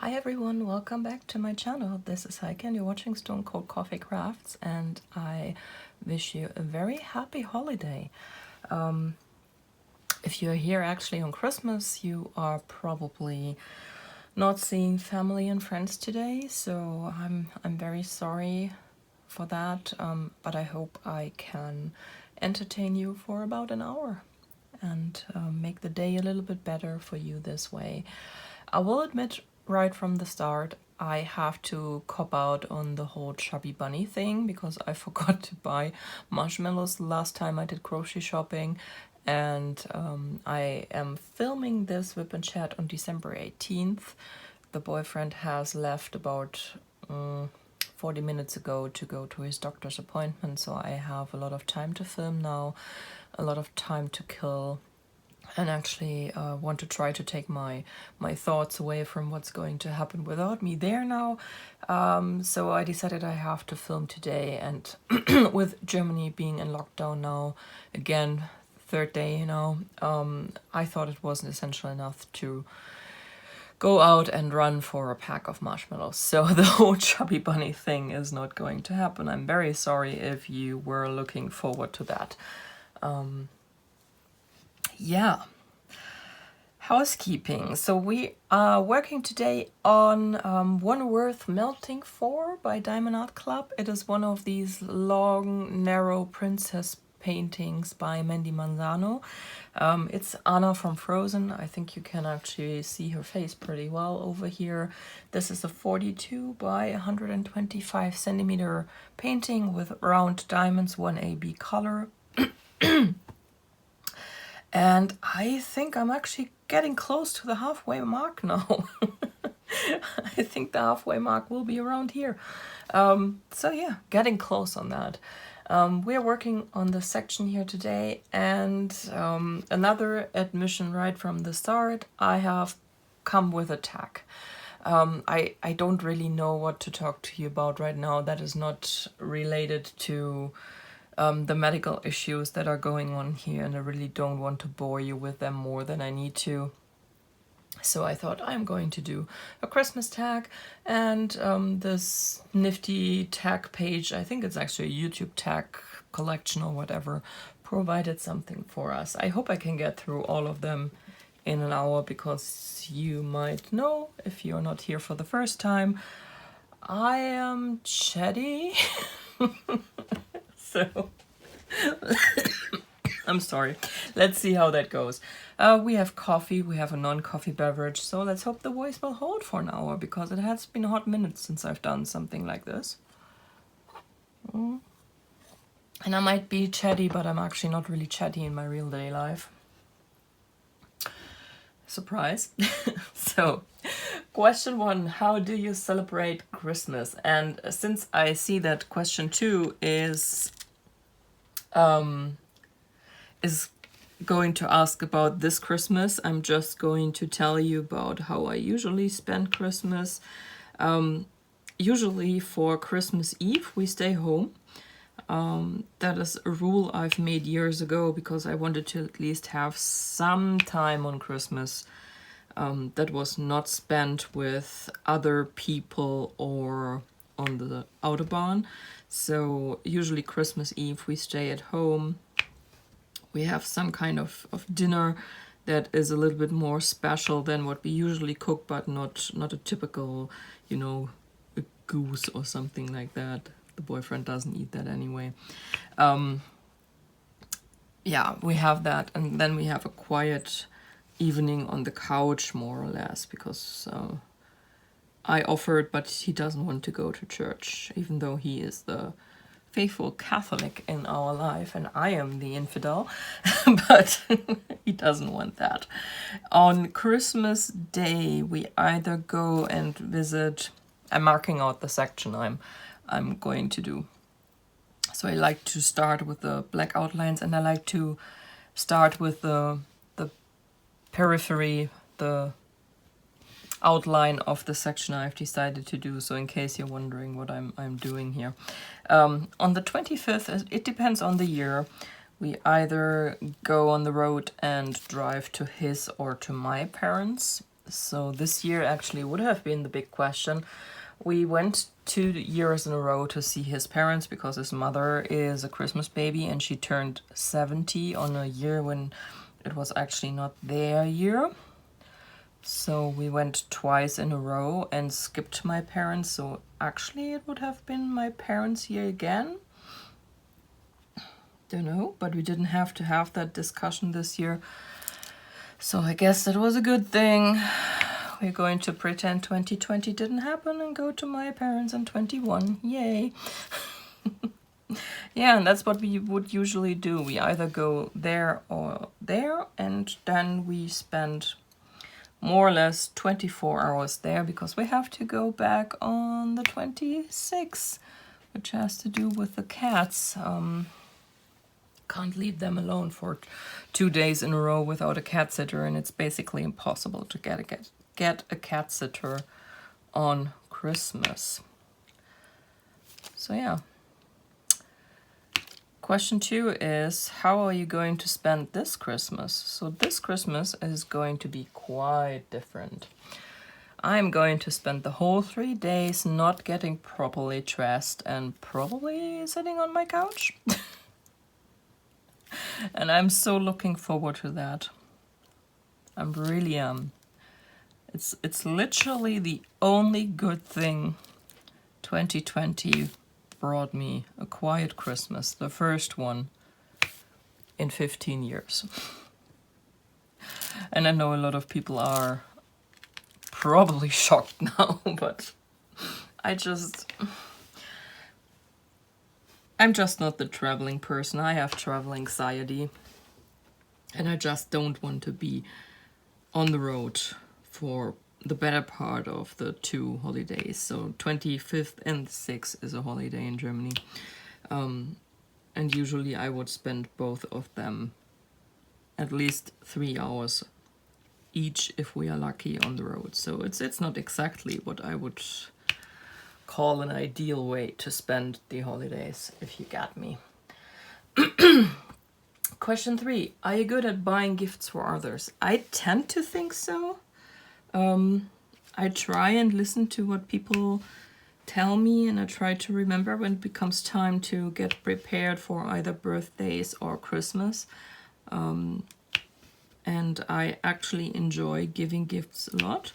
Hi everyone, welcome back to my channel. This is Heike and you're watching Stone Cold Coffee Crafts, and I wish you a very happy holiday. If you're here actually on Christmas, you are probably not seeing family and friends today, so I'm very sorry for that, but I hope I can entertain you for about an hour and make the day a little bit better for you this way. I will admit right from the start, I have to cop out on the whole chubby bunny thing because I forgot to buy marshmallows the last time I did grocery shopping, and I am filming this whip and chat on December 18th. The boyfriend has left about 40 minutes ago to go to his doctor's appointment, so I have a lot of time to film now, a lot of time to kill, and actually want to try to take my thoughts away from what's going to happen without me there now. So I decided I have to film today, and with Germany being in lockdown now, again, third day, I thought it wasn't essential enough to go out and run for a pack of marshmallows. So the whole chubby bunny thing is not going to happen. I'm very sorry if you were looking forward to that. Yeah. Housekeeping. So we are working today on One Worth Melting For by Diamond Art Club. It is one of these long, narrow princess paintings by Mandie Manzano. It's Anna from Frozen. I think you can actually see her face pretty well over here. This is a 42 by 125 centimeter painting with round diamonds, 1AB color. And I think I'm actually getting close to the halfway mark now. I think the halfway mark will be around here. So yeah, getting close on that. We're working on the section here today, and another admission right from the start, I have come with a tag. I don't really know what to talk to you about right now that is not related to the medical issues that are going on here, and I really don't want to bore you with them more than I need to. So I thought I'm going to do a Christmas tag, and this nifty tag page, I think it's actually a YouTube tag collection or whatever, provided something for us. I hope I can get through all of them in an hour, because you might know, if you're not here for the first time, I am chatty. So I'm sorry. Let's see how that goes. We have coffee, we have a non-coffee beverage, so let's hope the voice will hold for an hour, because it has been a hot minute since I've done something like this. And I might be chatty, but I'm actually not really chatty in my real day life. Surprise. So, question 1, how do you celebrate Christmas? And since I see that question 2 is going to ask about this Christmas, I'm just going to tell you about how I usually spend Christmas. Usually for Christmas Eve we stay home. That is a rule I've made years ago, because I wanted to at least have some time on Christmas that was not spent with other people or on the Autobahn. So usually Christmas Eve we stay at home. We have some kind of dinner that is a little bit more special than what we usually cook, but not a typical, a goose or something like that. The boyfriend doesn't eat that anyway. Yeah, we have that, and then we have a quiet evening on the couch, more or less, because I offered, but he doesn't want to go to church, even though he is the faithful Catholic in our life, and I am the infidel, but he doesn't want that. On Christmas Day, we either go and visit. I'm marking out the section I'm going to do. So I like to start with the black outlines, and I like to start with the periphery, the outline of the section I've decided to do. So in case you're wondering what I'm doing here, on the 25th, it depends on the year, we either go on the road and drive to his or to my parents So this year actually would have been the big question. We went 2 years in a row to see his parents because his mother is a Christmas baby and she turned 70 on a year when it was actually not their year. So we went twice in a row and skipped my parents. So actually it would have been my parents' year again. Don't know, but we didn't have to have that discussion this year. So I guess that was a good thing. We're going to pretend 2020 didn't happen and go to my parents in 21. Yay. Yeah, and that's what we would usually do. We either go there or there, and then we spend more or less 24 hours there because we have to go back on the 26th, which has to do with the cats. Can't leave them alone for 2 days in a row without a cat sitter, and it's basically impossible to get a cat sitter on Christmas. So yeah. Question 2 is, how are you going to spend this Christmas? So this Christmas is going to be quite different. I'm going to spend the whole 3 days not getting properly dressed and probably sitting on my couch. And I'm so looking forward to that. I really am. It's literally the only good thing 2020 brought me, a quiet Christmas, the first one in 15 years. And I know a lot of people are probably shocked now, but I'm just not the traveling person. I have travel anxiety, and I just don't want to be on the road for the better part of the 2 holidays. So 25th and 6th is a holiday in Germany. And usually I would spend both of them at least 3 hours each if we are lucky on the road. So it's not exactly what I would call an ideal way to spend the holidays, if you got me. Question 3, are you good at buying gifts for others? I tend to think so. I try and listen to what people tell me, and I try to remember when it becomes time to get prepared for either birthdays or Christmas. And I actually enjoy giving gifts a lot.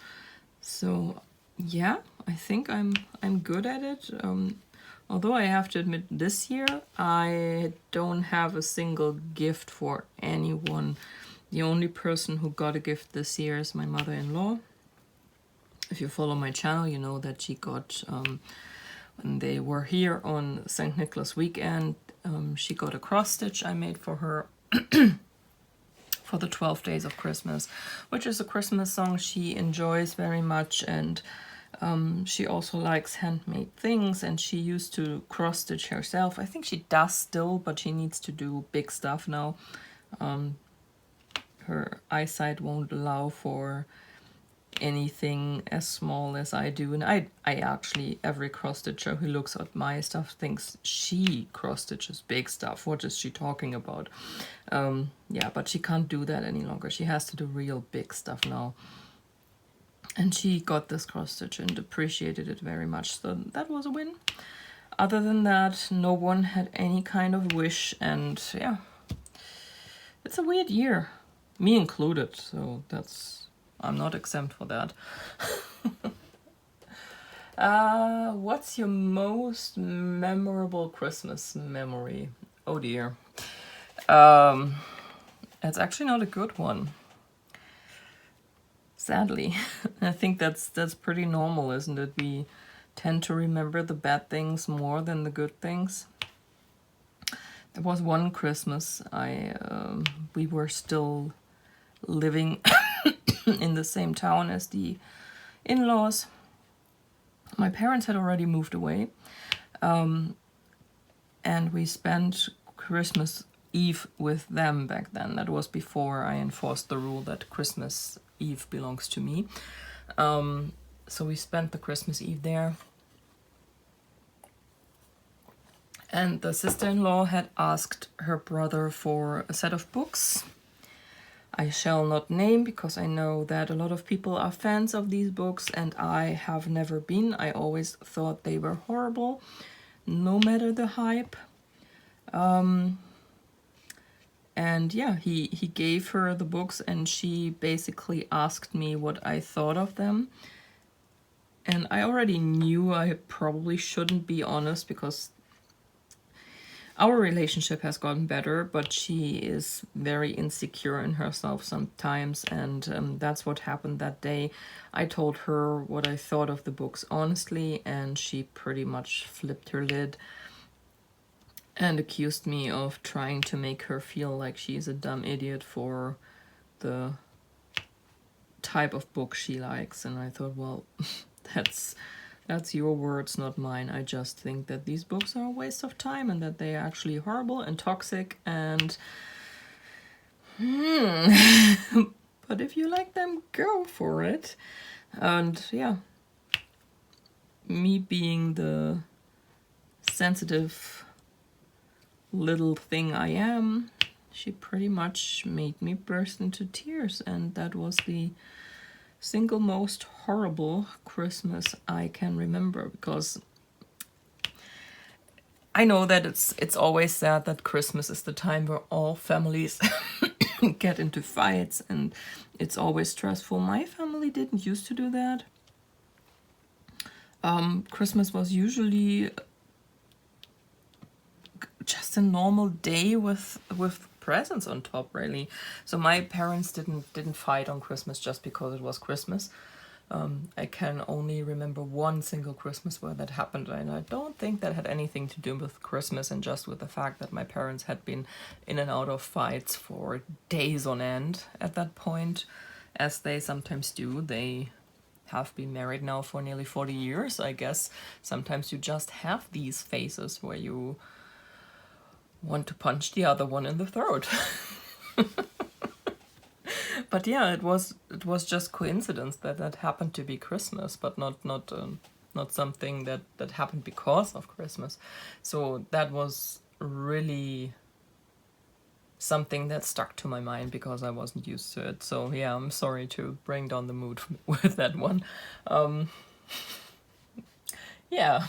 So yeah, I think I'm good at it. Although I have to admit, this year I don't have a single gift for anyone. The only person who got a gift this year is my mother-in-law. If you follow my channel, you know that she got, when they were here on St. Nicholas weekend, she got a cross stitch I made for her for the 12 Days of Christmas, which is a Christmas song she enjoys very much, and she also likes handmade things, and she used to cross stitch herself. I think she does still, but she needs to do big stuff now. Her eyesight won't allow for anything as small as I do, and I actually, every cross stitcher who looks at my stuff thinks she cross stitches big stuff. What is she talking about? Yeah, but she can't do that any longer. She has to do real big stuff now. And she got this cross stitch and appreciated it very much, so that was a win. Other than that, no one had any kind of wish, and yeah, it's a weird year, me included, so I'm not exempt for that. What's your most memorable Christmas memory? Oh dear. It's actually not a good one. Sadly. I think that's pretty normal, isn't it? We tend to remember the bad things more than the good things. There was one Christmas we were still living in the same town as the in-laws. My parents had already moved away, and we spent Christmas Eve with them back then. That was before I enforced the rule that Christmas Eve belongs to me. So we spent the Christmas Eve there. And the sister-in-law had asked her brother for a set of books. I shall not name, because I know that a lot of people are fans of these books, and I have never been. I always thought they were horrible, no matter the hype. And yeah, he gave her the books, and she basically asked me what I thought of them. And I already knew I probably shouldn't be honest, because our relationship has gotten better, but she is very insecure in herself sometimes, and that's what happened that day. I told her what I thought of the books honestly, and she pretty much flipped her lid and accused me of trying to make her feel like she's a dumb idiot for the type of book she likes. And I thought, well, that's your words, not mine. I just think that these books are a waste of time, and that they are actually horrible and toxic, and but if you like them, go for it. And yeah, me being the sensitive little thing I am, she pretty much made me burst into tears, and that was the single most horrible Christmas I can remember, because I know that it's always said that Christmas is the time where all families get into fights, and it's always stressful. My family didn't used to do that. Christmas was usually just a normal day with presents on top, really. So my parents didn't fight on Christmas just because it was Christmas. I can only remember one single Christmas where that happened, and I don't think that had anything to do with Christmas, and just with the fact that my parents had been in and out of fights for days on end at that point, as they sometimes do. They have been married now for nearly 40 years. I guess sometimes you just have these phases where you want to punch the other one in the throat. But yeah, it was just coincidence that happened to be Christmas, but not something that happened because of Christmas. So that was really something that stuck to my mind, because I wasn't used to it. So yeah, I'm sorry to bring down the mood with that one. Yeah.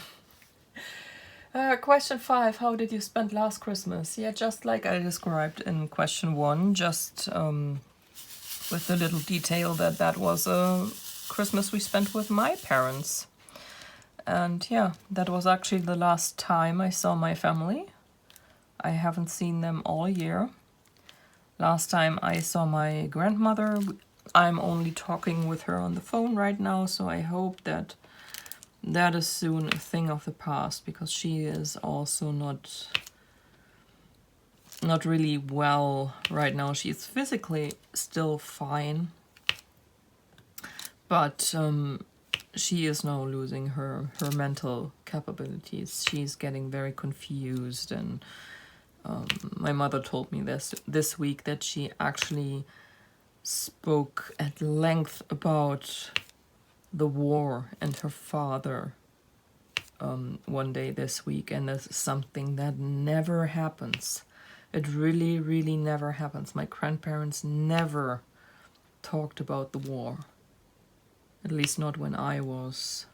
Question 5, how did you spend last Christmas? Yeah, just like I described in question 1, just with the little detail that was a Christmas we spent with my parents. And yeah, that was actually the last time I saw my family. I haven't seen them all year. Last time I saw my grandmother, I'm only talking with her on the phone right now, so I hope that is soon a thing of the past, because she is also not really well right now. She's physically still fine, but she is now losing her mental capabilities. She's getting very confused, and my mother told me this week that she actually spoke at length about the war and her father one day this week, and that's something that never happens. It really, really never happens. My grandparents never talked about the war, at least not when I was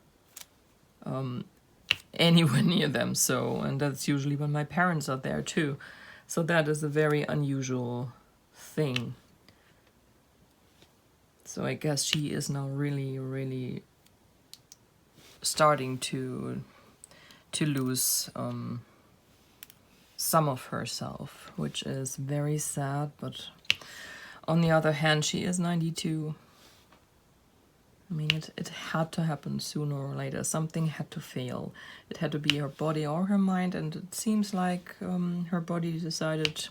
anywhere near them. So, and that's usually when my parents are there too. So that is a very unusual thing. So I guess she is now really, really starting to lose some of herself, which is very sad. But on the other hand, she is 92. I mean, it had to happen sooner or later. Something had to fail. It had to be her body or her mind, and it seems like her body decided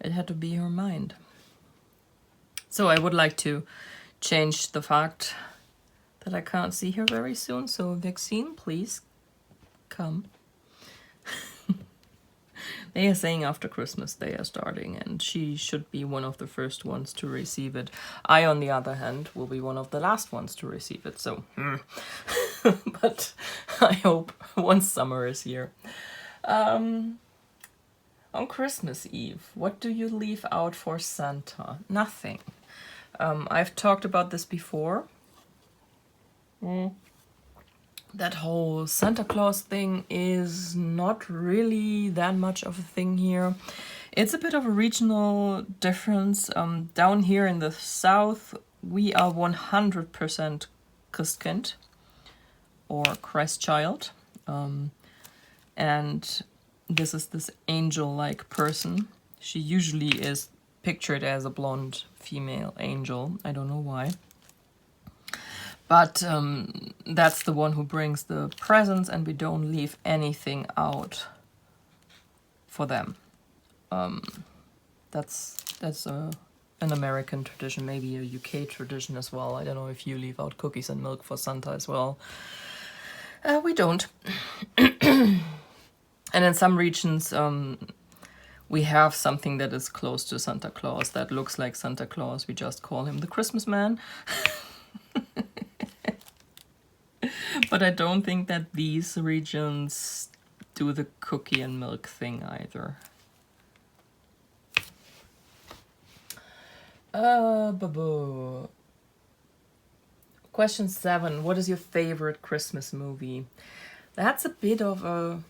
it had to be her mind. So I would like to change the fact that I can't see her very soon. So Vaccine, please come. They are saying after Christmas they are starting, and she should be one of the first ones to receive it. I, on the other hand, will be one of the last ones to receive it, so but I hope once summer is here. On Christmas Eve, what do you leave out for Santa? Nothing. I've talked about this before. That whole Santa Claus thing is not really that much of a thing here. It's a bit of a regional difference. Down here in the south, we are 100% Christkind or Christ child. And this is this angel-like person. She usually is pictured as a blonde female angel. I don't know why. But that's the one who brings the presents, and we don't leave anything out for them. That's an American tradition, maybe a UK tradition as well. I don't know if you leave out cookies and milk for Santa as well. We don't. And in some regions, we have something that is close to Santa Claus, that looks like Santa Claus. We just call him the Christmas man. But I don't think that these regions do the cookie and milk thing either. Question 7. What is your favorite Christmas movie? That's a bit of a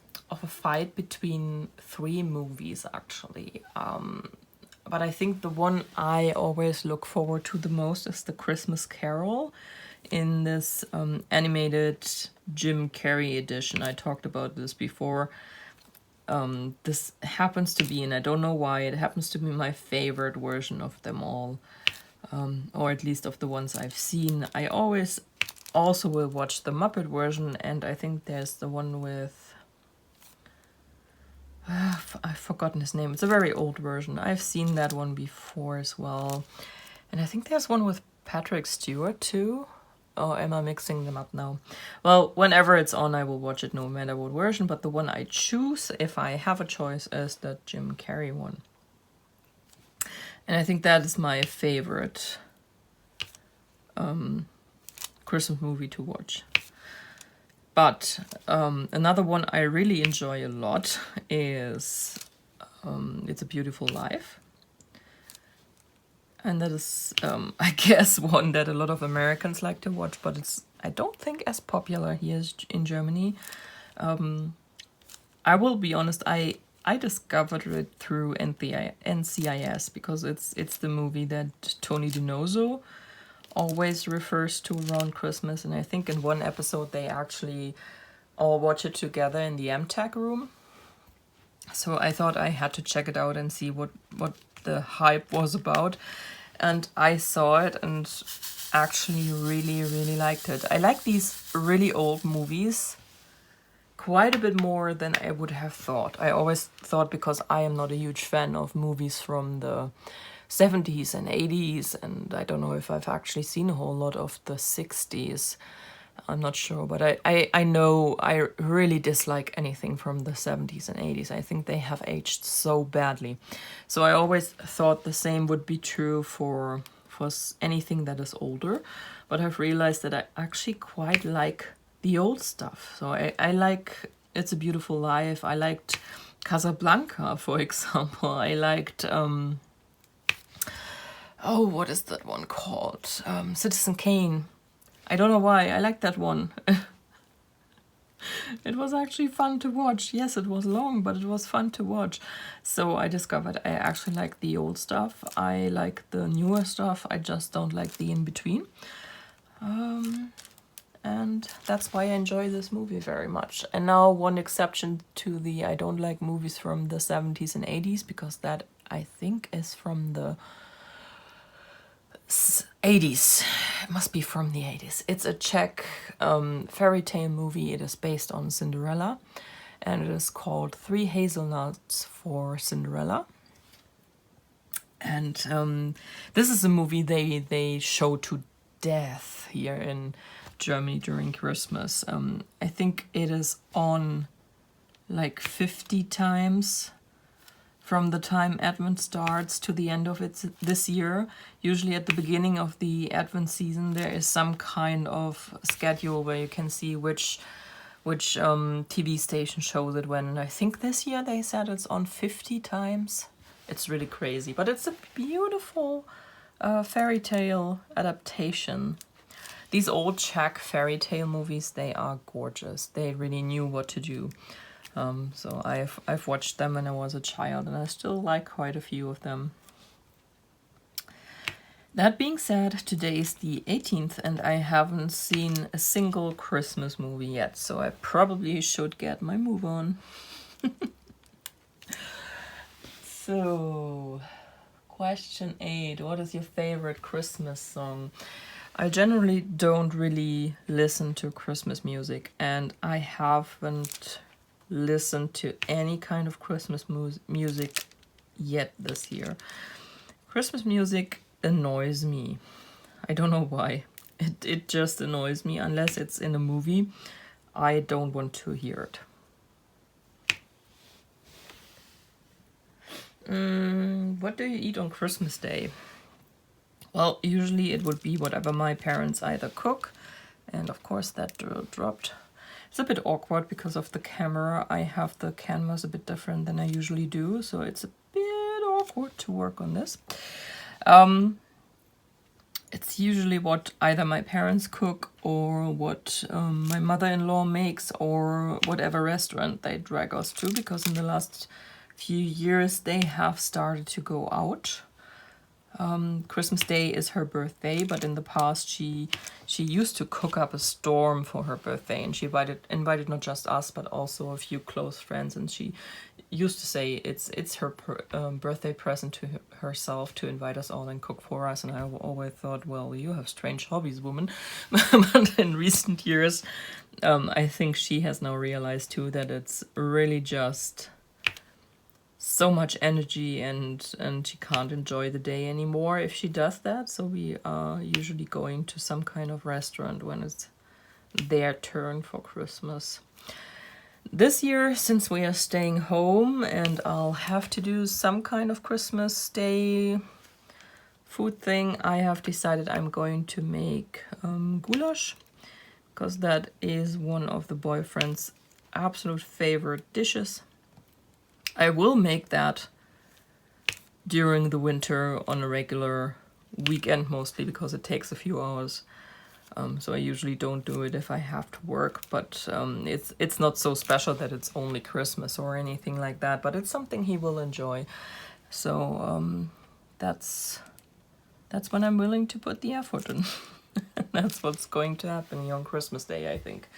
fight between 3 movies, actually. But I think the one I always look forward to the most is The Christmas Carol, in this animated Jim Carrey edition. I talked about this before. This happens to be, and I don't know why, it happens to be my favorite version of them all. Or at least of the ones I've seen. I always also will watch the Muppet version, and I think there's the one with... I've forgotten his name. It's a very old version. I've seen that one before as well. And I think there's one with Patrick Stewart too. Oh, am I mixing them up now? Well, whenever it's on, I will watch it no matter what version. But the one I choose, if I have a choice, is the Jim Carrey one. And I think that is my favorite Christmas movie to watch. But another one I really enjoy a lot is It's a Beautiful Life. And that is, I guess, one that a lot of Americans like to watch, but it's, I don't think, as popular here in Germany. I will be honest, I discovered it through NCIS, because it's the movie that Tony DiNozzo always refers to around Christmas. And I think in one episode they actually all watch it together in the MTech room. So I thought I had to check it out and see what the hype was about. And I saw it and actually really, really liked it. I like these really old movies quite a bit more than I would have thought. I always thought, because I am not a huge fan of movies from the 70s and 80s, and I don't know if I've actually seen a whole lot of the 60s. I'm not sure, but I know I really dislike anything from the 70s and 80s. I think they have aged so badly. So I always thought the same would be true for anything that is older. But I've realized that I actually quite like the old stuff. So I like It's a Beautiful Life. I liked Casablanca, for example. I liked... what is that one called? Citizen Kane. I don't know why, I like that one. It was actually fun to watch. Yes, it was long, but it was fun to watch. So I discovered I actually like the old stuff. I like the newer stuff. I just don't like the in-between. And that's why I enjoy this movie very much. And now one exception to the I don't like movies from the 70s and 80s, because that I think is from the 80s. It must be from the 80s. It's a Czech fairy tale movie. It is based on Cinderella, and it is called 3 Hazelnuts for Cinderella. And this is a movie they show to death here in Germany during Christmas. I think it is on like 50 times from the time Advent starts to the end of it this year. Usually at the beginning of the Advent season, there is some kind of schedule where you can see which which TV station shows it when, I think this year they said it's on 50 times. It's really crazy, but it's a beautiful fairy tale adaptation. These old Czech fairy tale movies, they are gorgeous. They really knew what to do. So I've watched them when I was a child, and I still like quite a few of them. That being said, today is the 18th and I haven't seen a single Christmas movie yet, so I probably should get my move on. So, question 8. What is your favorite Christmas song? I generally don't really listen to Christmas music, and I haven't listened to any kind of Christmas music yet this year. Christmas music annoys me. I don't know why. It just annoys me. Unless it's in a movie, I don't want to hear it. What do you eat on Christmas Day? Well, usually it would be whatever my parents either cook, and of course that dropped. It's a bit awkward because of the camera. I have the canvas a bit different than I usually do, so it's a bit awkward to work on this. It's usually what either my parents cook or what my mother-in-law makes, or whatever restaurant they drag us to, because in the last few years they have started to go out. Christmas Day is her birthday, but in the past she used to cook up a storm for her birthday, and she invited not just us but also a few close friends, and she used to say it's her birthday present to herself to invite us all and cook for us. And I always thought, well, you have strange hobbies, woman. But in recent years, I think she has now realized too that it's really just so much energy, and she can't enjoy the day anymore if she does that. So we are usually going to some kind of restaurant when it's their turn for Christmas. This year, since we are staying home and I'll have to do some kind of Christmas Day food thing, I have decided I'm going to make goulash, because that is one of the boyfriend's absolute favorite dishes. I will make that during the winter on a regular weekend mostly, because it takes a few hours. So I usually don't do it if I have to work, but it's not so special that it's only Christmas or anything like that, but it's something he will enjoy. So that's when I'm willing to put the effort in. That's what's going to happen on Christmas Day, I think.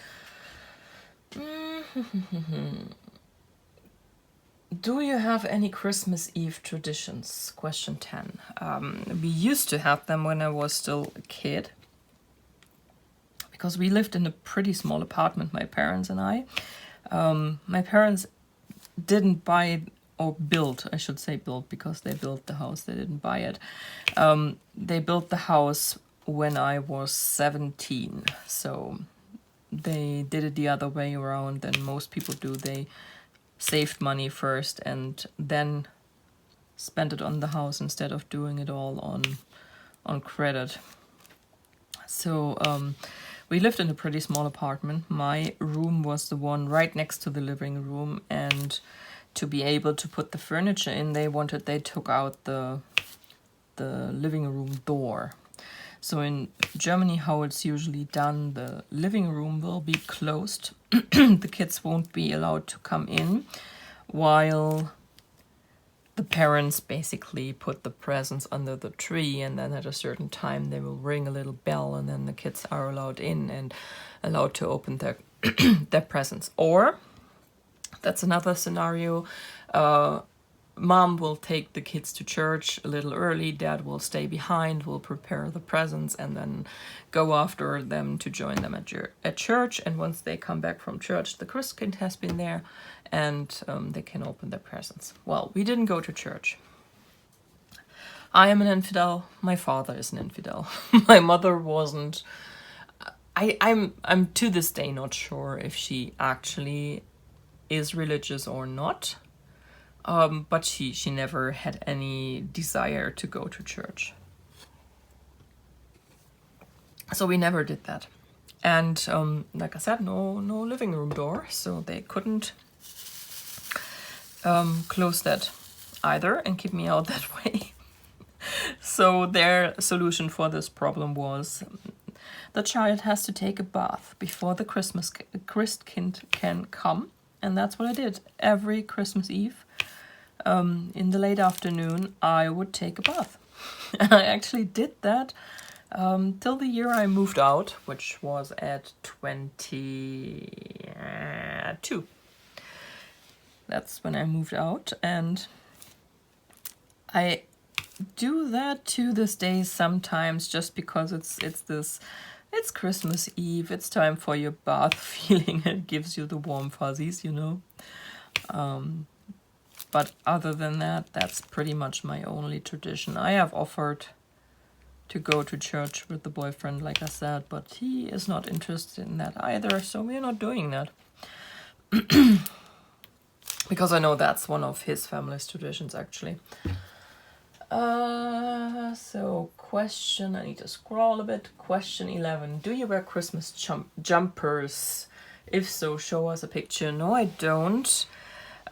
Do you have any Christmas Eve traditions? Question 10. We used to have them when I was still a kid, because we lived in a pretty small apartment, my parents and I. My parents didn't buy, or built, I should say built, because they built the house, they didn't buy it. They built the house when I was 17, so they did it the other way around than most people do. They saved money first and then spent it on the house instead of doing it all on credit. So we lived in a pretty small apartment. My room was the one right next to the living room, and to be able to put the furniture in, they took out the living room door. So in Germany, how it's usually done, the living room will be closed. The kids won't be allowed to come in, while the parents basically put the presents under the tree, and then at a certain time they will ring a little bell, and then the kids are allowed in and allowed to open their their presents. Or that's another scenario. Mom will take the kids to church a little early, Dad will stay behind, will prepare the presents, and then go after them to join them at church. And once they come back from church, the Christkind has been there, and they can open their presents. Well, we didn't go to church. I am an infidel. My father is an infidel. My mother wasn't. I'm to this day not sure if she actually is religious or not. But she never had any desire to go to church. So we never did that. And like I said, no living room door, so they couldn't close that either and keep me out that way. So their solution for this problem was the child has to take a bath before the Christkind can come. And that's what I did. Every Christmas Eve, in the late afternoon, I would take a bath. And I actually did that till the year I moved out, which was at 22. That's when I moved out, and I do that to this day sometimes, just because it's Christmas Eve, it's time for your bath feeling. It gives you the warm fuzzies, you know. But other than that, that's pretty much my only tradition. I have offered to go to church with the boyfriend, like I said, but he is not interested in that either, so we're not doing that. Because I know that's one of his family's traditions, actually. So question, I need to scroll a bit. Question 11. Do you wear Christmas jumpers? If so, show us a picture. No, I don't.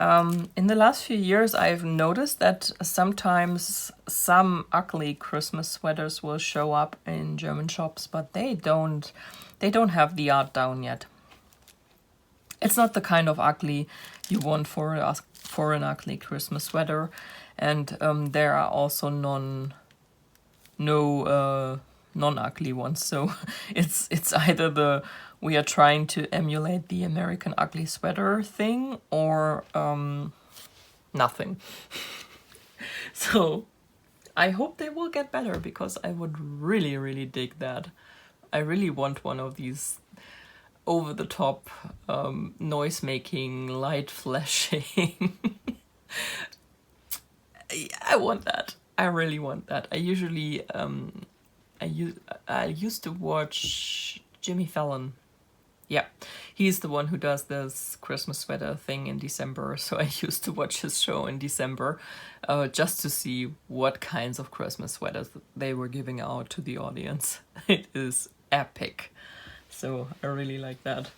In the last few years, I've noticed that sometimes some ugly Christmas sweaters will show up in German shops, but they don't have the art down yet. It's not the kind of ugly you want for an ugly Christmas sweater, and there are also non-ugly ones. So it's either we are trying to emulate the American ugly sweater thing, or nothing. So I hope they will get better, because I would really, really dig that. I really want one of these over-the-top noise-making, light flashing. I want that. I really want that. I usually I used to watch Jimmy Fallon. Yeah, he's the one who does this Christmas sweater thing in December. So I used to watch his show in December, just to see what kinds of Christmas sweaters they were giving out to the audience. It is epic. So I really like that.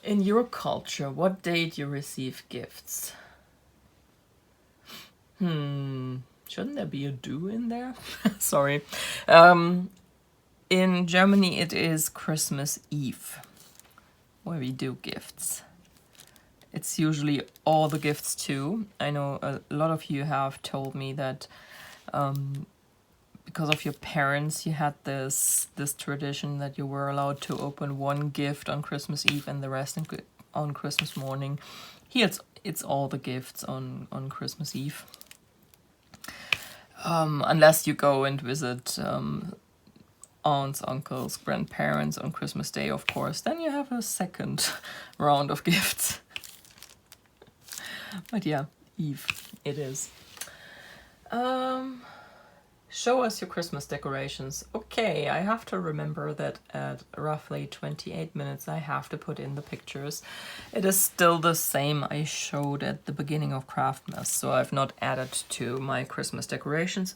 In your culture, what date you receive gifts? Shouldn't there be a do in there? Sorry. In Germany, it is Christmas Eve, where we do gifts. It's usually all the gifts too. I know a lot of you have told me that because of your parents, you had this tradition that you were allowed to open one gift on Christmas Eve and the rest on Christmas morning. Here it's all the gifts on Christmas Eve. Unless you go and visit aunts, uncles, grandparents on Christmas Day, of course, then you have a second round of gifts. But yeah, Eve it is. Show us your Christmas decorations. Okay, I have to remember that at roughly 28 minutes I have to put in the pictures. It is still the same I showed at the beginning of Craftmass, so I've not added to my Christmas decorations.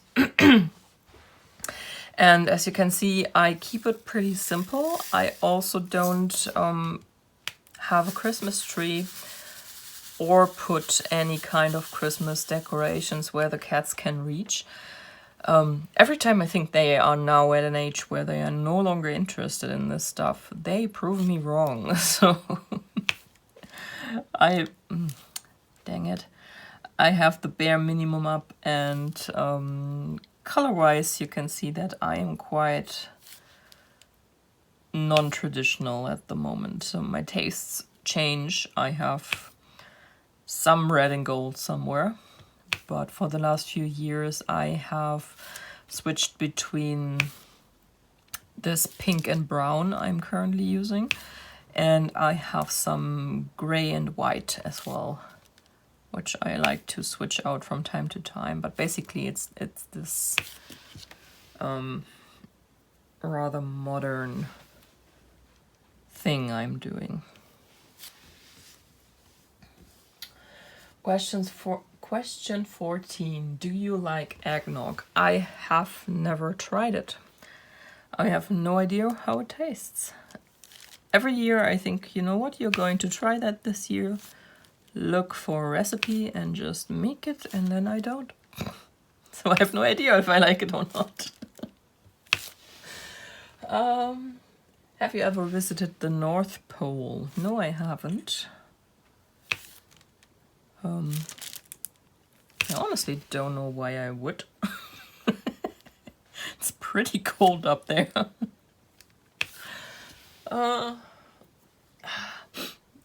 And as you can see, I keep it pretty simple. I also don't have a Christmas tree or put any kind of Christmas decorations where the cats can reach. Every time I think they are now at an age where they are no longer interested in this stuff, they prove me wrong. So dang it, I have the bare minimum up, and color-wise you can see that I am quite non-traditional at the moment. So my tastes change. I have some red and gold somewhere. But for the last few years, I have switched between this pink and brown I'm currently using, and I have some gray and white as well, which I like to switch out from time to time. But basically, it's this rather modern thing I'm doing. Question 14. Do you like eggnog? I have never tried it. I have no idea how it tastes. Every year I think, you know what, you're going to try that this year. Look for a recipe and just make it, and then I don't. So I have no idea if I like it or not. Have you ever visited the North Pole? No, I haven't. I honestly don't know why I would. It's pretty cold up there.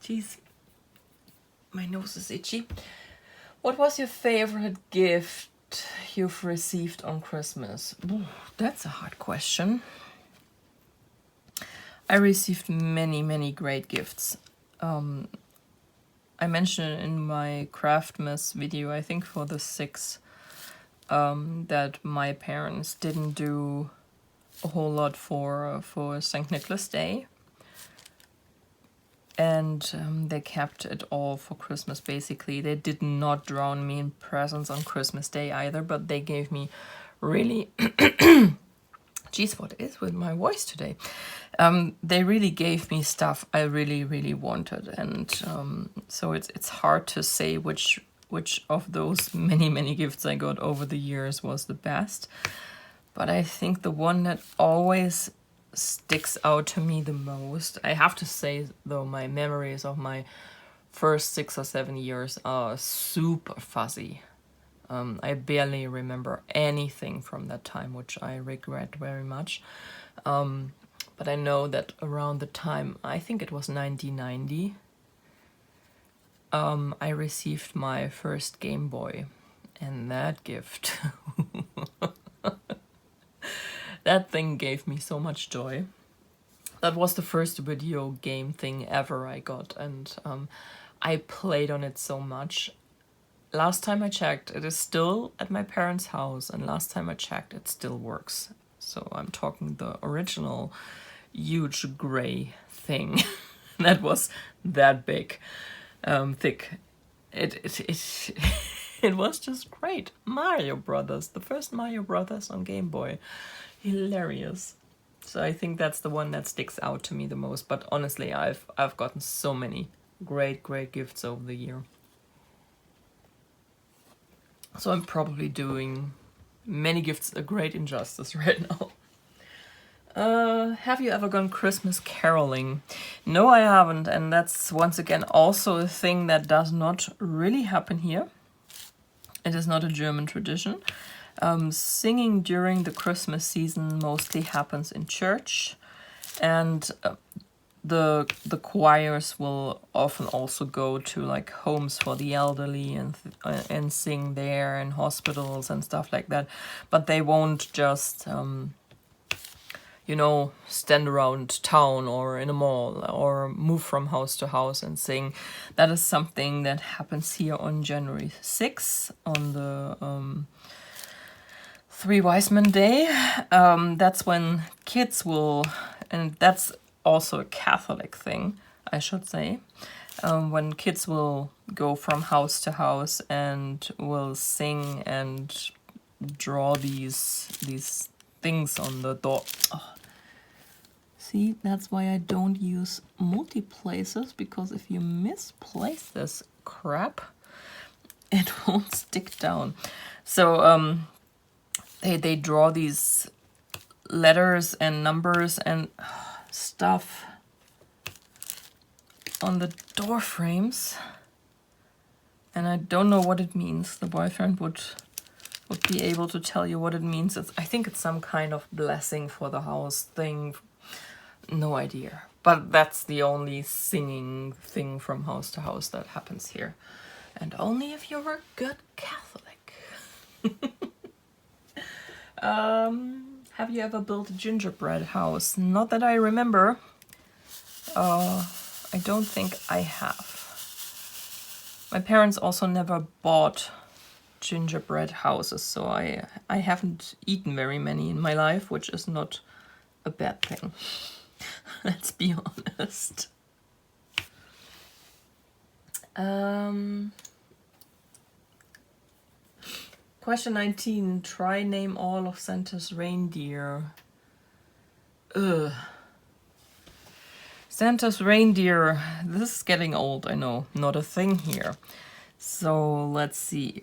Jeez, my nose is itchy. What was your favorite gift you've received on Christmas? Ooh, that's a hard question. I received many great gifts. I mentioned in my Craftmass video, I think for the 6th, that my parents didn't do a whole lot for St. Nicholas Day. And they kept it all for Christmas, basically. They did not drown me in presents on Christmas Day either, but they gave me really... Jeez, what is with my voice today? They really gave me stuff I really wanted, and so it's hard to say which of those many gifts I got over the years was the best. But I think the one that always sticks out to me the most, I have to say though, my memories of my first 6 or 7 years are super fuzzy. I barely remember anything from that time, which I regret very much. But I know that around the time, I think it was 1990, I received my first Game Boy. And that gift, that thing gave me so much joy. That was the first video game thing ever I got, and I played on it so much. Last time I checked, it is still at my parents' house, and last time I checked, it still works. So I'm talking the original huge gray thing that was that big, thick. It was just great. Mario Brothers, the first Mario Brothers on Game Boy. Hilarious. So I think that's the one that sticks out to me the most. But honestly, I've gotten so many great gifts over the year. So I'm probably doing many gifts a great injustice right now. Have you ever gone Christmas caroling? No, I haven't, and that's once again also a thing that does not really happen here. It is not a German tradition. Singing during the Christmas season mostly happens in church, and the choirs will often also go to like homes for the elderly and sing there, in hospitals and stuff like that. But they won't just you know, stand around town or in a mall or move from house to house and sing. That is something that happens here on January 6th, on the Three Wise Men Day. That's when kids will, and that's also a Catholic thing, I should say, when kids will go from house to house and will sing and draw these things on the door. Oh. See, that's why I don't use multi-places, because if you misplace this crap, it won't stick down. So they draw these letters and numbers and stuff on the door frames, and I don't know what it means. The boyfriend would be able to tell you what it means. I think it's some kind of blessing for the house thing. No idea. But that's the only singing thing from house to house that happens here. And only if you're a good Catholic. Have you ever built a gingerbread house? Not that I remember. I don't think I have. My parents also never bought gingerbread houses, so I haven't eaten very many in my life, which is not a bad thing. Let's be honest. Question 19. Try name all of Santa's reindeer. Ugh. Santa's reindeer. This is getting old, I know. Not a thing here. So let's see.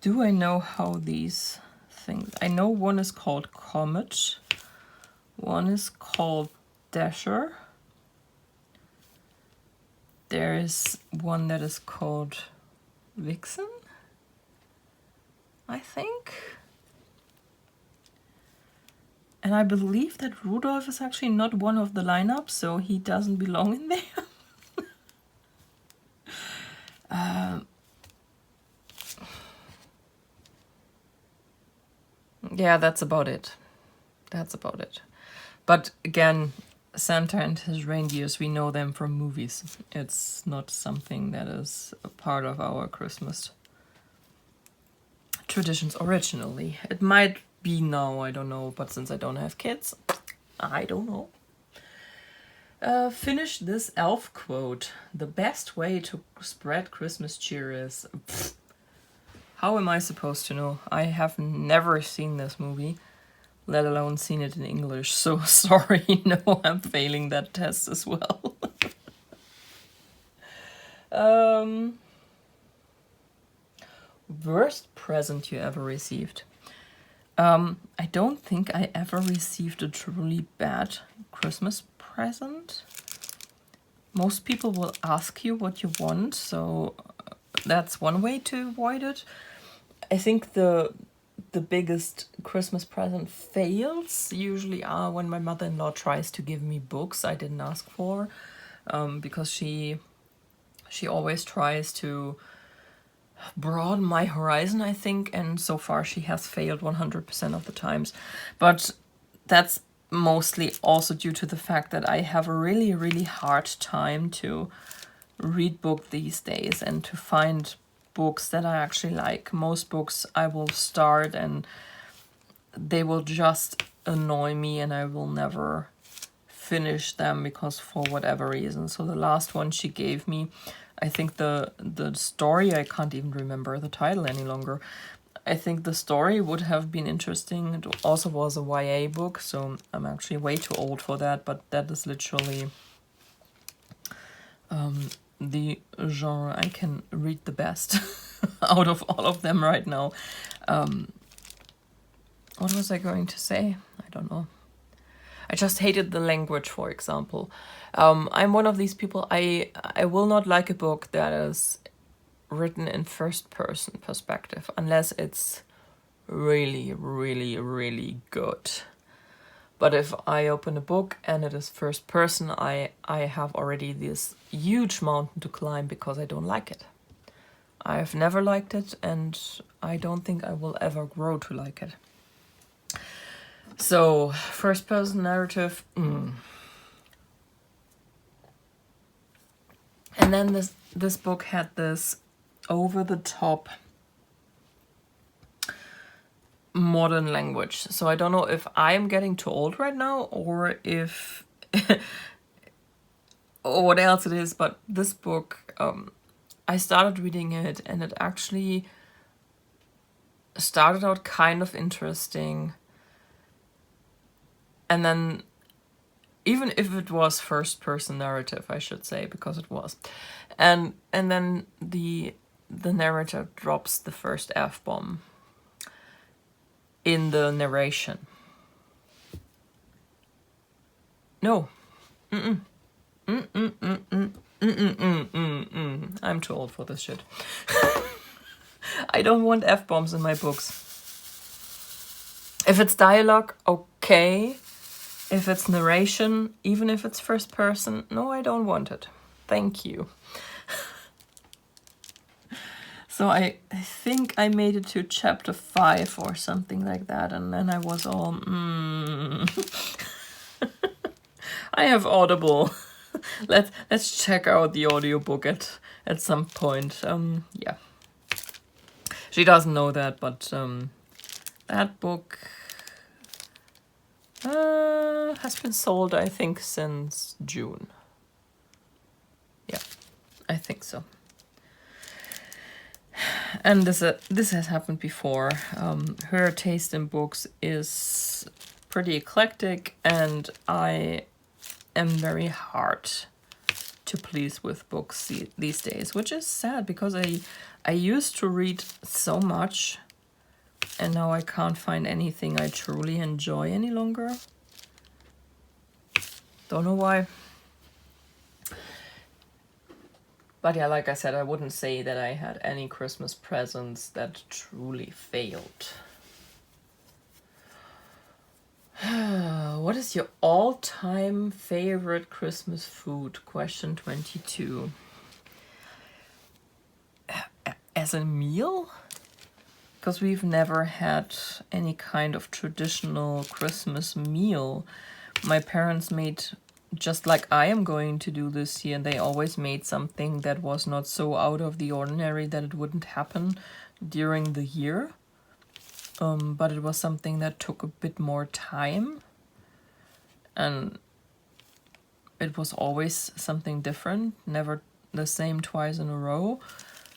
Do I know how these things... I know one is called Comet. One is called Dasher. There is one that is called Vixen, I think. And I believe that Rudolph is actually not one of the lineup, so he doesn't belong in there. Yeah, that's about it. That's about it. But again, Santa and his reindeers, we know them from movies. It's not something that is a part of our Christmas traditions originally. It might be now, I don't know, but since I don't have kids, I don't know. Finish this elf quote. The best way to spread Christmas cheer is... Pfft. How am I supposed to know? I have never seen this movie, let alone seen it in English, so sorry, no, I'm failing that test as well. Worst present you ever received? I don't think I ever received a truly bad Christmas present. Most people will ask you what you want, so that's one way to avoid it. I think the biggest Christmas present fails usually are when my mother-in-law tries to give me books I didn't ask for, because she always tries to broaden my horizon, I think, and so far she has failed 100% of the times. But that's mostly also due to the fact that I have a really, really hard time to read book these days and to find books that I actually like. Most books I will start and they will just annoy me and I will never finish them because for whatever reason. So the last one she gave me, I think the story, I can't even remember the title any longer. I think the story would have been interesting. It also was a YA book, so I'm actually way too old for that, but that is literally the genre I can read the best out of all of them right now. What was I going to say? I don't know. I just hated the language, for example. I'm one of these people, I will not like a book that is written in first person perspective unless it's really, really, really good. But if I open a book and it is first person, I have already this huge mountain to climb because I don't like it. I've never liked it and I don't think I will ever grow to like it. So, first person narrative. And then this book had this over the top modern language. So I don't know if I'm getting too old right now or if or what else it is, but this book, I started reading it and it actually started out kind of interesting. And then, even if it was first person narrative, I should say, because it was. And then the narrator drops the first F-bomb in the narration. No. I'm too old for this shit. I don't want F-bombs in my books. If it's dialogue, okay. If it's narration, even if it's first person, no, I don't want it. Thank you. So I think I made it to chapter 5 or something like that, and then I was all, I have Audible. Let's check out the audiobook at some point. Yeah. She doesn't know that, but that book has been sold, I think, since June. Yeah, I think so. And this has happened before. Her taste in books is pretty eclectic, and I am very hard to please with books these days, which is sad because I used to read so much, and now I can't find anything I truly enjoy any longer. Don't know why. But yeah, like I said, I wouldn't say that I had any Christmas presents that truly failed. What is your all-time favorite Christmas food? Question 22. As a meal? Because we've never had any kind of traditional Christmas meal. My parents made, just like I am going to do this year, they always made something that was not so out of the ordinary that it wouldn't happen during the year. But it was something that took a bit more time, and it was always something different, never the same twice in a row.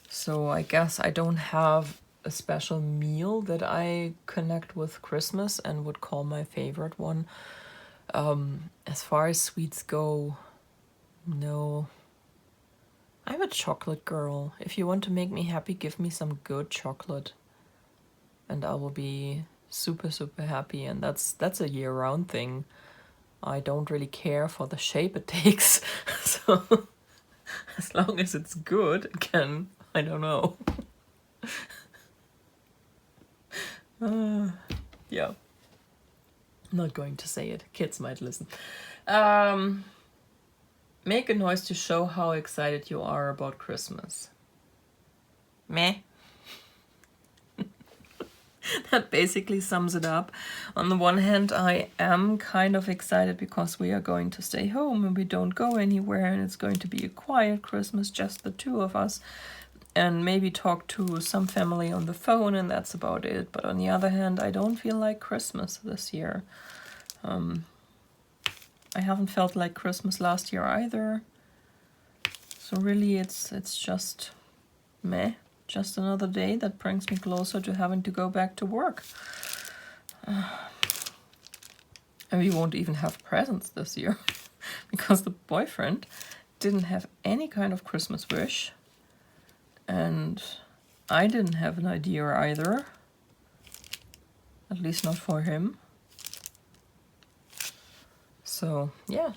So I guess I don't have a special meal that I connect with Christmas and would call my favorite one. As far as sweets go, no. I'm a chocolate girl. If you want to make me happy, give me some good chocolate, and I will be super, super happy. And that's a year-round thing. I don't really care for the shape it takes. So as long as it's good, it can, I don't know. Yeah. I'm not going to say it. Kids might listen. Make a noise to show how excited you are about Christmas. Meh. That basically sums it up. On the one hand, I am kind of excited because we are going to stay home and we don't go anywhere, and it's going to be a quiet Christmas, just the two of us, and maybe talk to some family on the phone, and that's about it. But on the other hand, I don't feel like Christmas this year. I haven't felt like Christmas last year either. So really it's just meh. Just another day that brings me closer to having to go back to work. And we won't even have presents this year because the boyfriend didn't have any kind of Christmas wish. And I didn't have an idea either. At least not for him. So, yeah.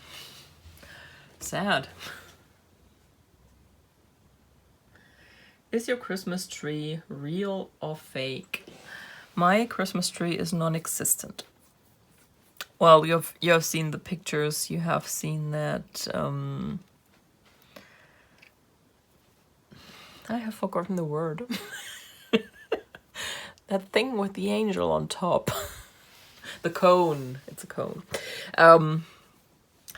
Sad. Is your Christmas tree real or fake? My Christmas tree is non-existent. Well, you have seen the pictures. You have seen that. I have forgotten the word. That thing with the angel on top. The cone. It's a cone.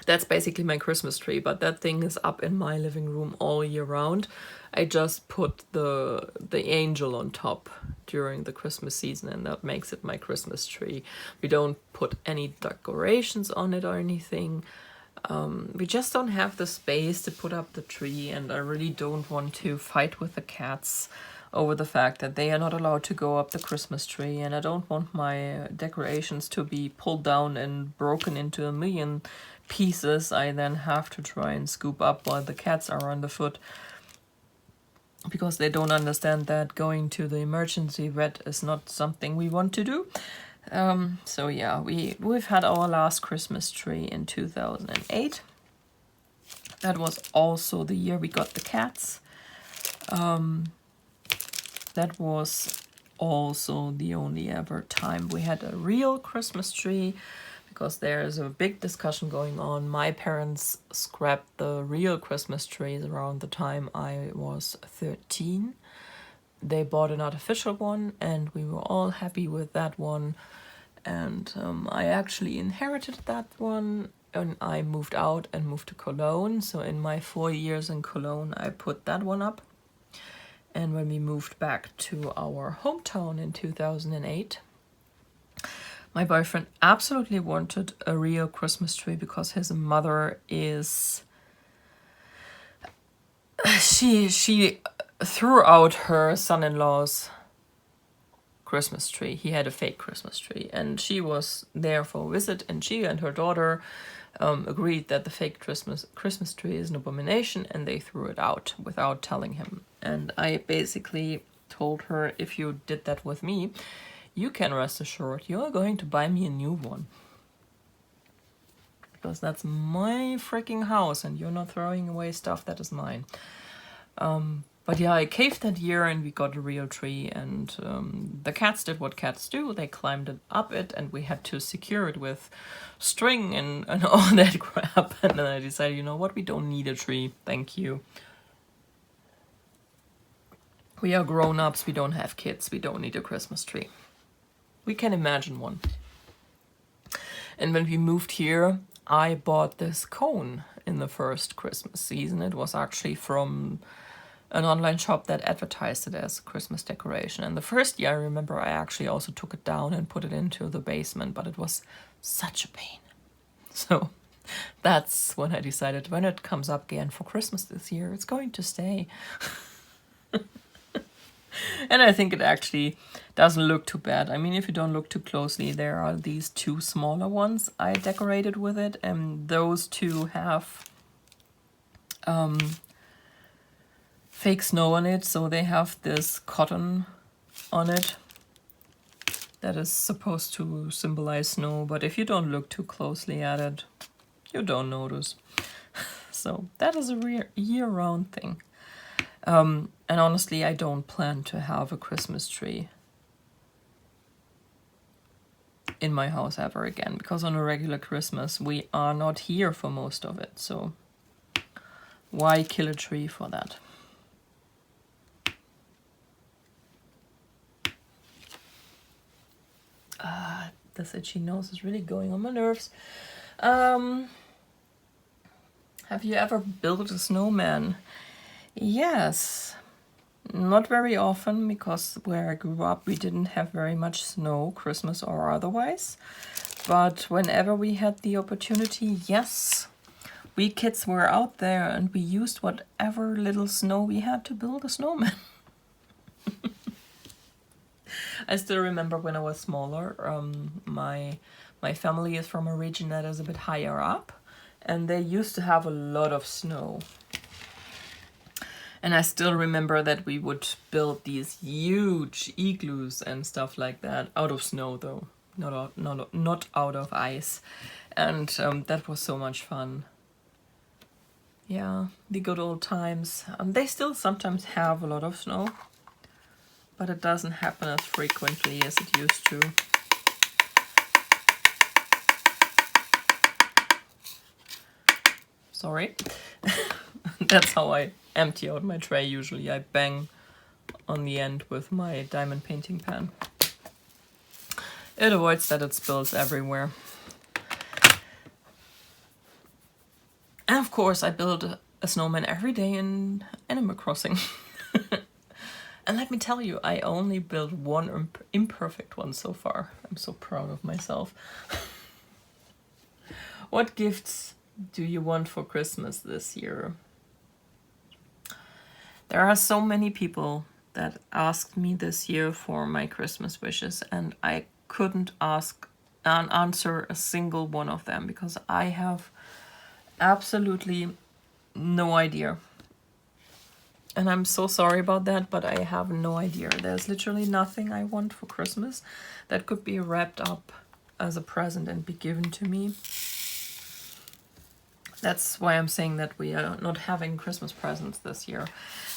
That's basically my Christmas tree, but that thing is up in my living room all year round. I just put the angel on top during the Christmas season, and that makes it my Christmas tree. We don't put any decorations on it or anything. We just don't have the space to put up the tree, and I really don't want to fight with the cats over the fact that they are not allowed to go up the Christmas tree, and I don't want my decorations to be pulled down and broken into a million pieces I then have to try and scoop up while the cats are on the foot, because they don't understand that going to the emergency vet is not something we want to do. So yeah, we've had our last Christmas tree in 2008. That was also the year we got the cats. That was also the only ever time we had a real Christmas tree, because there is a big discussion going on. My parents scrapped the real Christmas trees around the time I was 13. They bought an artificial one, and we were all happy with that one. And I actually inherited that one, and I moved out and moved to Cologne. So in my 4 years in Cologne, I put that one up. And when we moved back to our hometown in 2008, my boyfriend absolutely wanted a real Christmas tree because his mother is... She threw out her son-in-law's Christmas tree. He had a fake Christmas tree, and she was there for a visit, and she and her daughter agreed that the fake Christmas tree is an abomination, and they threw it out without telling him. And I basically told her, if you did that with me, you can rest assured you're going to buy me a new one. Because that's my freaking house, and you're not throwing away stuff that is mine. But yeah, I caved that year, and we got a real tree, and the cats did what cats do. They climbed it up it, and we had to secure it with string and all that crap. And then I decided, you know what, we don't need a tree, thank you. We are grown-ups, we don't have kids, we don't need a Christmas tree. We can imagine one. And when we moved here, I bought this cone in the first Christmas season. It was actually from an online shop that advertised it as a Christmas decoration. And the first year, I remember I actually also took it down and put it into the basement, but it was such a pain. So that's when I decided, when it comes up again for Christmas this year, it's going to stay. And I think it actually doesn't look too bad. I mean, if you don't look too closely, there are these two smaller ones I decorated with it, and those two have fake snow on it, so they have this cotton on it that is supposed to symbolize snow, but if you don't look too closely at it, you don't notice. So that is a year-round thing. And honestly, I don't plan to have a Christmas tree in my house ever again, because on a regular Christmas, we are not here for most of it. So why kill a tree for that? This itchy nose is really going on my nerves. Have you ever built a snowman? Yes. Not very often, because where I grew up we didn't have very much snow, Christmas or otherwise. But whenever we had the opportunity, yes, we kids were out there and we used whatever little snow we had to build a snowman. I still remember when I was smaller, my family is from a region that is a bit higher up, and they used to have a lot of snow. And I still remember that we would build these huge igloos and stuff like that, out of snow though, not out of ice. And that was so much fun. Yeah, the good old times. They still sometimes have a lot of snow, but it doesn't happen as frequently as it used to. Sorry. That's how I empty out my tray usually. I bang on the end with my diamond painting pen. It avoids that it spills everywhere. And of course I build a snowman every day in Animal Crossing. And let me tell you, I only built one imperfect one so far. I'm so proud of myself. What gifts do you want for Christmas this year? There are so many people that asked me this year for my Christmas wishes, and I couldn't answer a single one of them because I have absolutely no idea. And I'm so sorry about that, but I have no idea. There's literally nothing I want for Christmas that could be wrapped up as a present and be given to me. That's why I'm saying that we are not having Christmas presents this year.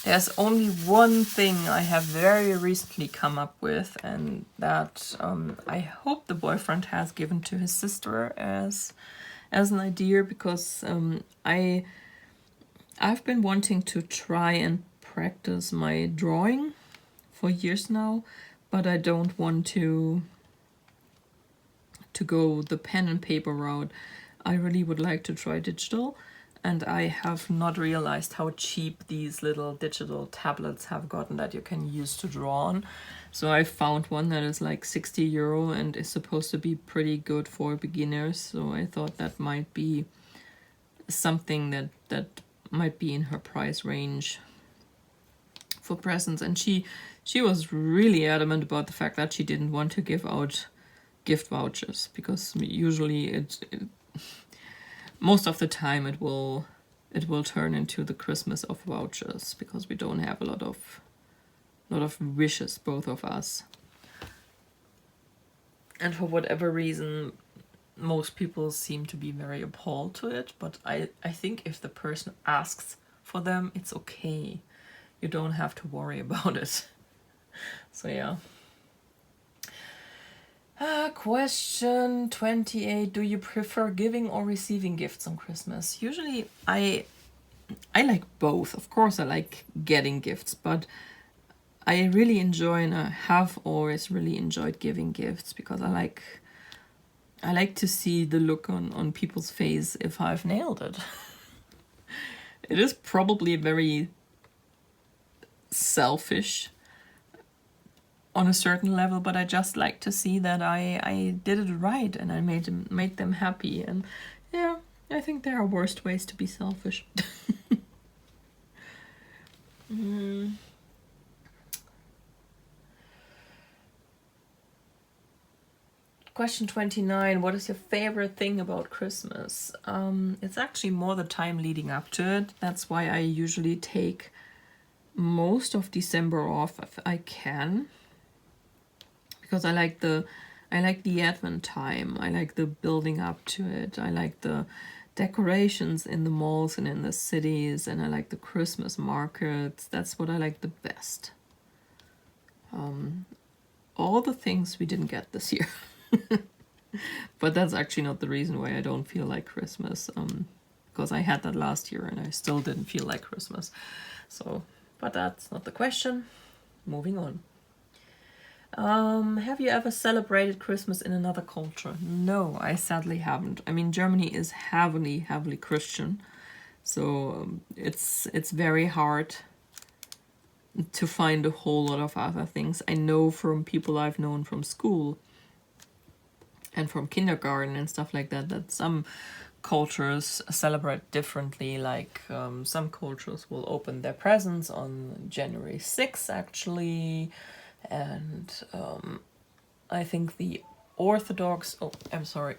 There's only one thing I have very recently come up with, and that I hope the boyfriend has given to his sister as an idea, because I've been wanting to try and practice my drawing for years now, but I don't want to go the pen and paper route. I really would like to try digital, and I have not realized how cheap these little digital tablets have gotten that you can use to draw on. So I found one that is like 60 euro and is supposed to be pretty good for beginners. So I thought that might be something that might be in her price range for presents. And she she was really adamant about the fact that she didn't want to give out gift vouchers, because usually most of the time it will turn into the Christmas of vouchers, because we don't have a lot of wishes, both of us. And for whatever reason, most people seem to be very appalled to it, but I think if the person asks for them, it's okay. You don't have to worry about it. So yeah. Question 28. Do you prefer giving or receiving gifts on Christmas? Usually I like both. Of course I like getting gifts, but I really enjoy, and I have always really enjoyed giving gifts, because I like to see the look on people's face if I've nailed it. It is probably very selfish on a certain level, but I just like to see that I did it right and I made them happy. And yeah, I think there are worse ways to be selfish. Question 29. What is your favorite thing about Christmas? It's actually more the time leading up to it. That's why I usually take most of December off if I can, because I like the Advent time. I like the building up to it. I like the decorations in the malls and in the cities, and I like the Christmas markets. That's what I like the best. All the things we didn't get this year. But that's actually not the reason why I don't feel like Christmas, because I had that last year and I still didn't feel like Christmas. So, but that's not the question. Moving on. Have you ever celebrated Christmas in another culture? No, I sadly haven't. I mean, Germany is heavily Christian, so it's very hard to find a whole lot of other things. I know from people I've known from school and from kindergarten and stuff like that, that some cultures celebrate differently. Like some cultures will open their presents on January 6th, actually. And I think the Orthodox... Oh, I'm sorry.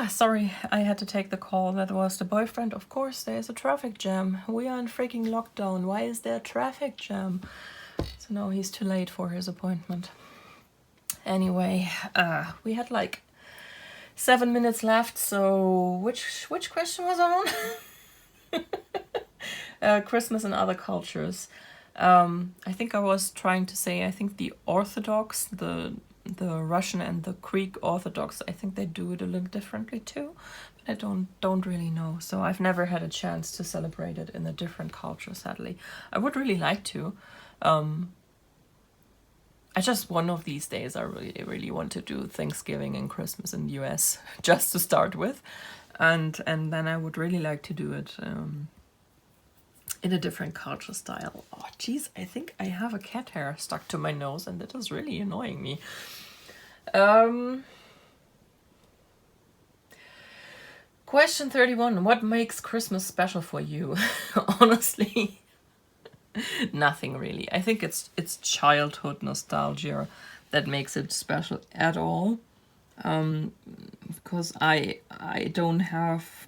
Sorry, I had to take the call. That was the boyfriend. Of course, there's a traffic jam. We are in freaking lockdown. Why is there a traffic jam? So now he's too late for his appointment. Anyway, we had like 7 minutes left, so which question was I on? Christmas and other cultures. I think I was trying to say, I think the Orthodox, the Russian and the Greek Orthodox, I think they do it a little differently too, but I don't really know. So I've never had a chance to celebrate it in a different culture, sadly. I would really like to. I just, one of these days, I really want to do Thanksgiving and Christmas in the US, just to start with. And then I would really like to do it in a different culture style. Oh, geez, I think I have a cat hair stuck to my nose, and that is really annoying me. Question 31. What makes Christmas special for you? Honestly, nothing really. I think it's childhood nostalgia that makes it special at all. Because I don't have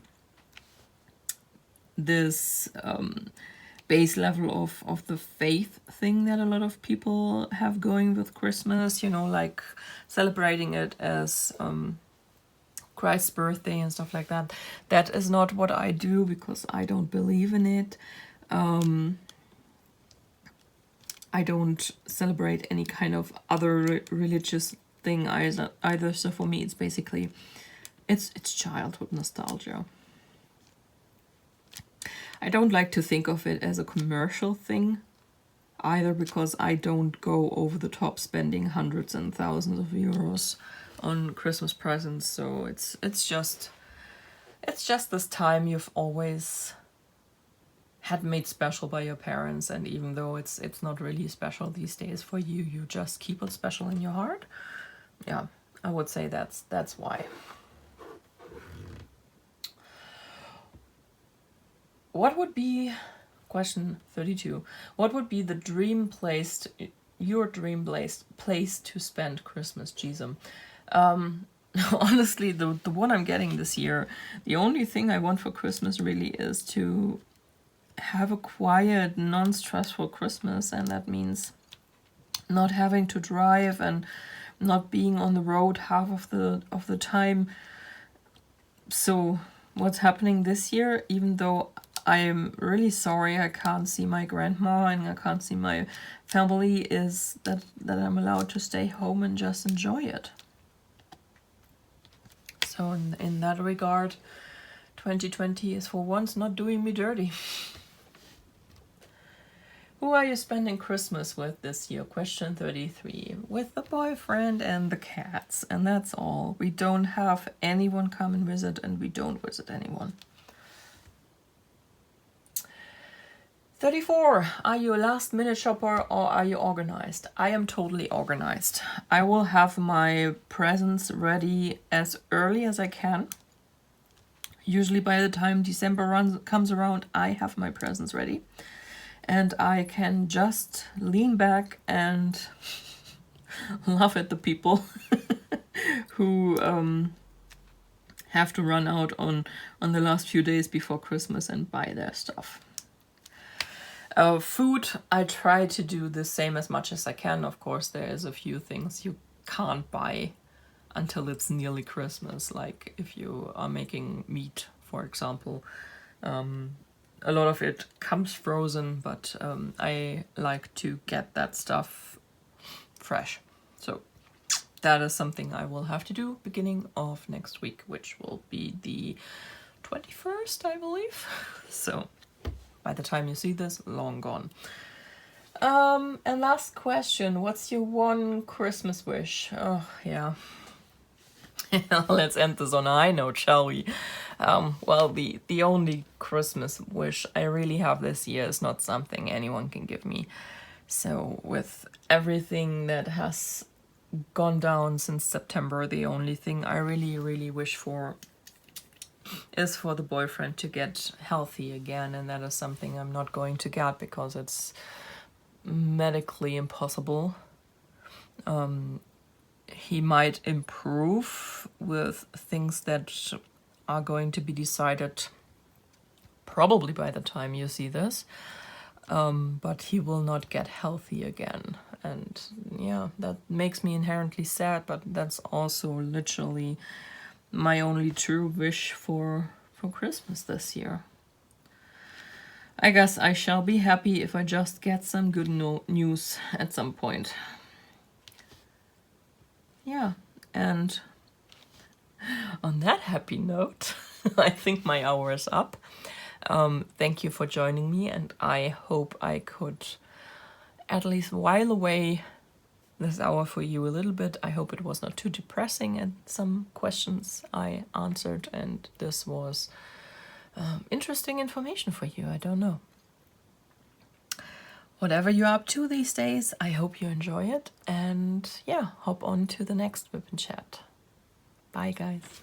this base level of the faith thing that a lot of people have going with Christmas, you know, like celebrating it as Christ's birthday and stuff like that. That is not what I do, because I don't believe in it. I don't celebrate any kind of other religious thing either. So for me, it's basically it's childhood nostalgia. I don't like to think of it as a commercial thing either, because I don't go over the top spending hundreds and thousands of euros on Christmas presents. So it's just this time you've always had made special by your parents, and even though it's not really special these days for you, you just keep it special in your heart. Yeah, I would say that's why. What would be question 32. What would be the dream place, your dream place to spend Christmas, Gisem? Honestly, the one I'm getting this year, the only thing I want for Christmas really is to have a quiet, non-stressful Christmas, and that means not having to drive and not being on the road half of the time. So what's happening this year, even though I am really sorry I can't see my grandma and I can't see my family, is that I'm allowed to stay home and just enjoy it. So in that regard, 2020 is for once not doing me dirty. Who are you spending Christmas with this year? Question 33. With the boyfriend and the cats, and that's all. We don't have anyone come and visit, and we don't visit anyone. 34. Are you a last minute shopper or are you organized? I am totally organized. I will have my presents ready as early as I can. Usually by the time December comes around, I have my presents ready. And I can just lean back and laugh at the people who have to run out on the last few days before Christmas and buy their stuff. Food, I try to do the same as much as I can. Of course, there is a few things you can't buy until it's nearly Christmas, like if you are making meat, for example. A lot of it comes frozen, but I like to get that stuff fresh. So that is something I will have to do beginning of next week, which will be the 21st, I believe. So by the time you see this, long gone. And last question, what's your one Christmas wish? Oh, yeah. Let's end this on a high note, shall we? Well, the only Christmas wish I really have this year is not something anyone can give me. So with everything that has gone down since September, the only thing I really, really wish for is for the boyfriend to get healthy again, and that is something I'm not going to get because it's medically impossible. He might improve with things that are going to be decided probably by the time you see this, but he will not get healthy again. And yeah, that makes me inherently sad, but that's also literally my only true wish for Christmas this year. I guess I shall be happy if I just get some good news at some point. Yeah, and on that happy note, I think my hour is up. Thank you for joining me, and I hope I could at least while away this hour for you a little bit. I hope it was not too depressing and some questions I answered, and this was interesting information for you. I don't know. Whatever you're up to these days, I hope you enjoy it, and yeah, hop on to the next WIP and Chat. Bye guys.